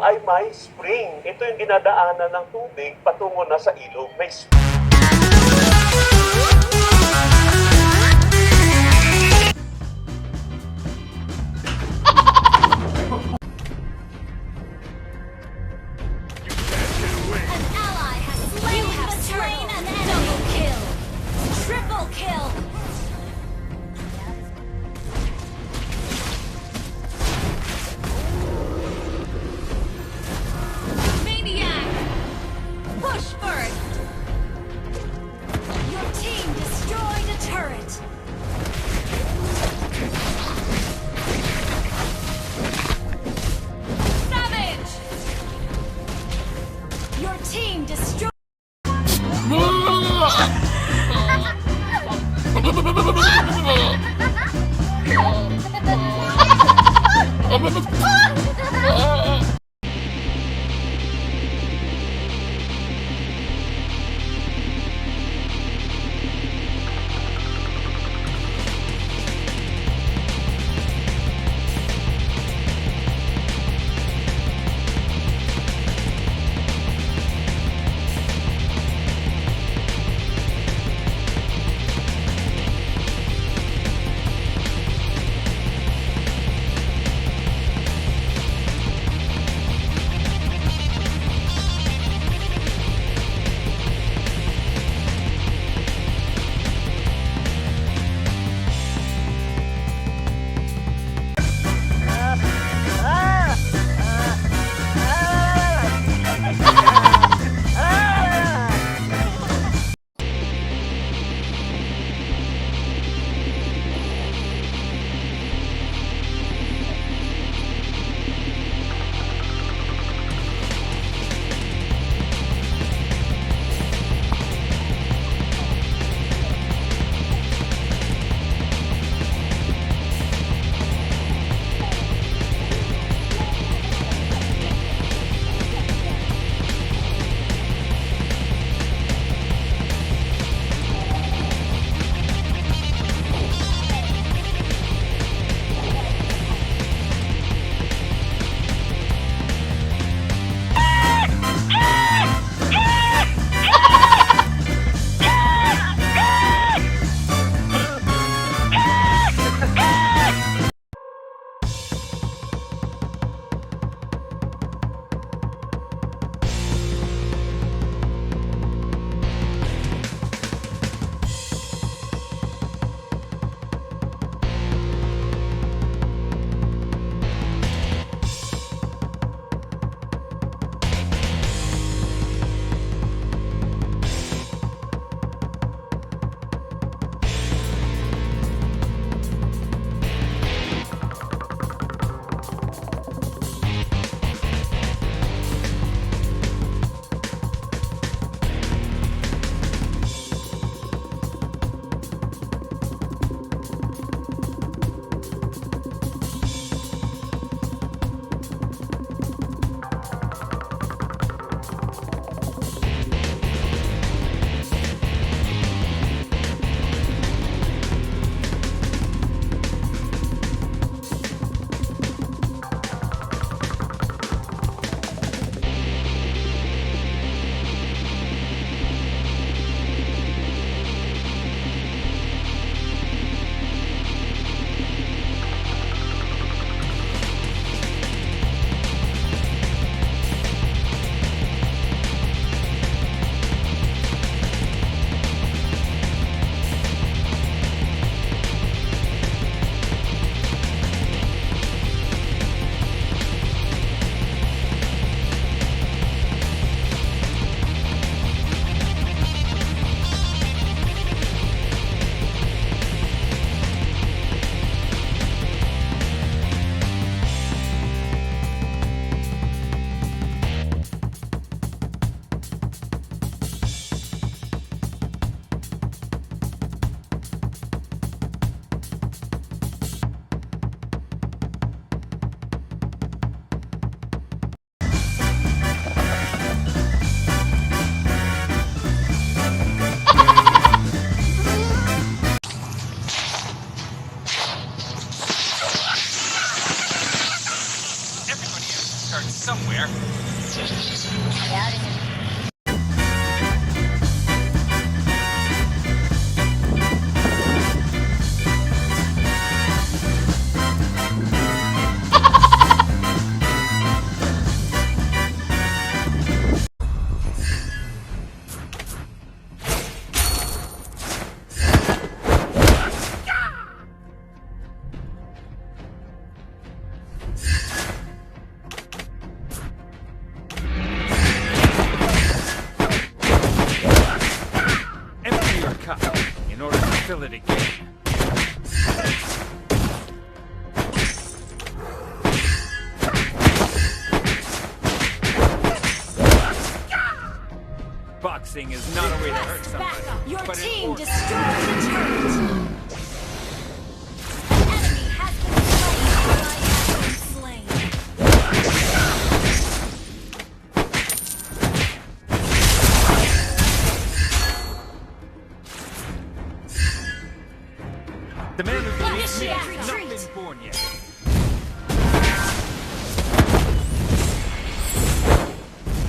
ay may spring. Ito yung dinadaanan ng tubig patungo na sa ilog. May An ally has slain the slain an enemy. Double kill. Triple kill. Maniac. Push first. Your team destroyed a turret. Savage. Your team destroyed. cup in order to fill it again. Boxing is not a way to hurt Request somebody, backup. Your but team an destroyed the turret. An enemy has been slain. Ally has been slain. The man who believes me Initiate has not retreat. been born yet.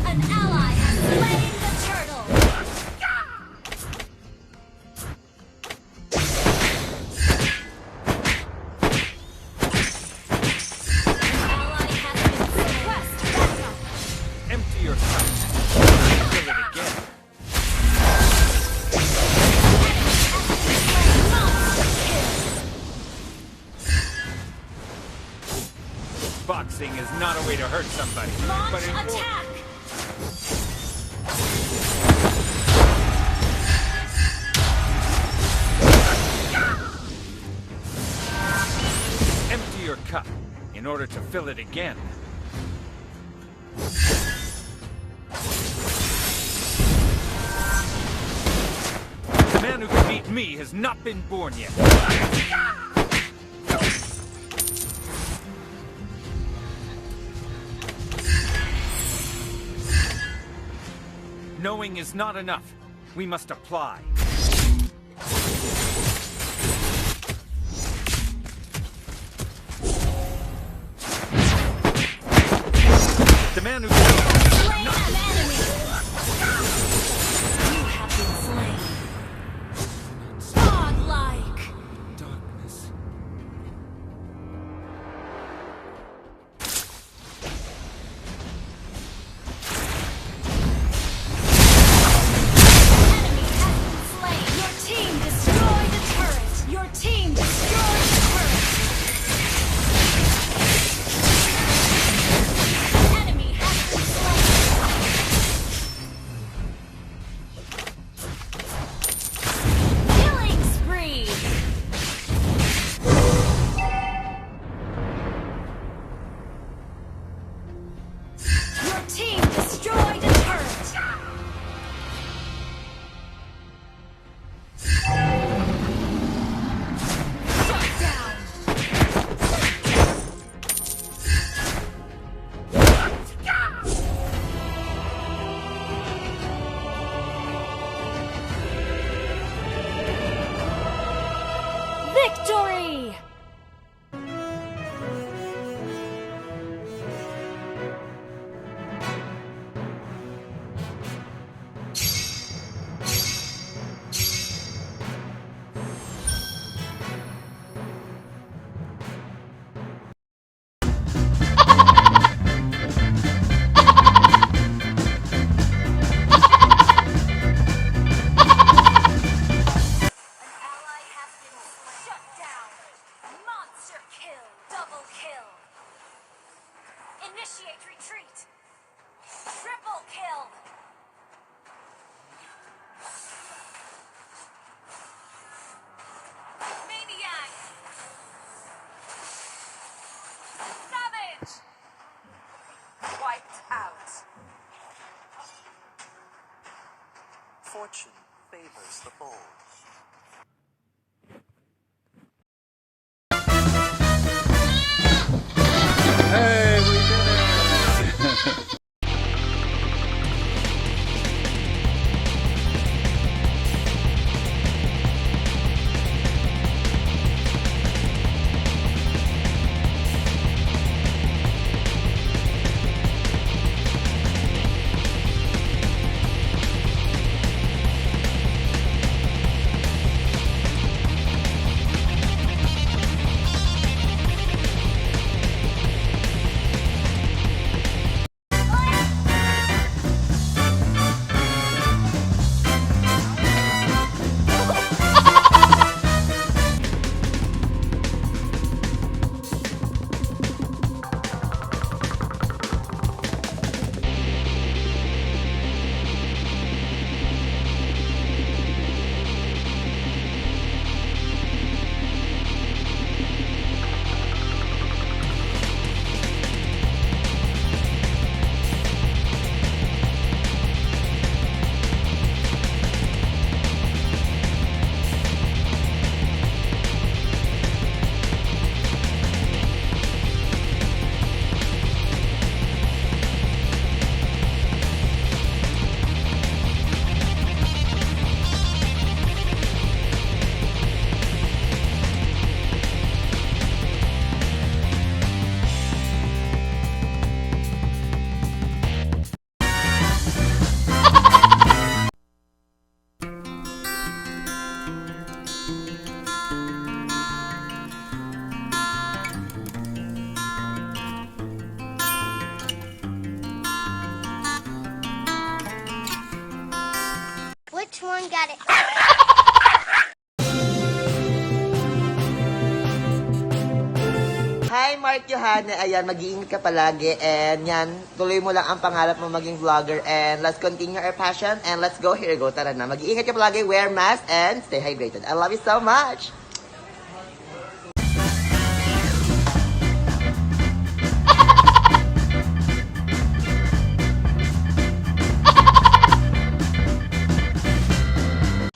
An ally has slain the turtle. An ally has been request backup. Empty your cup. Fill it again. Boxing is not a way to hurt somebody, Launch but an attack. Empty your cup in order to fill it again. The man who can beat me has not been born yet. Knowing is not enough. We must apply. The man who Slain an enemy. You have been slain. Godlike. darkness. Enemy has been slain. Your team destroyed the turret. Your team destroyed the turret. An enemy has been slain. Killing spree. Your team destroyed a turret. Shut down. Victory! Ally has been shut down. Monster kill. Double kill. Initiate retreat. Triple kill. Maniac. Savage. Wiped out. Fortune favors the bold. Hey, we did it! Which one got it? Hi, Mark Yohane. Ayan, mag-iingat ka palagi. And yan, tuloy mo lang ang pangarap mo maging vlogger. And let's continue our passion. And let's go. Here go. Tara na. Mag-iingat ka palagi. Wear mask and stay hydrated. I love you so much.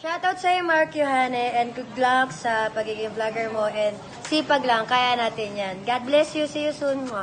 Shoutout sa'yo, Mark Yohane, and good luck sa pagiging vlogger mo, and sipag lang, kaya natin yan. God bless you, see you soon, mo.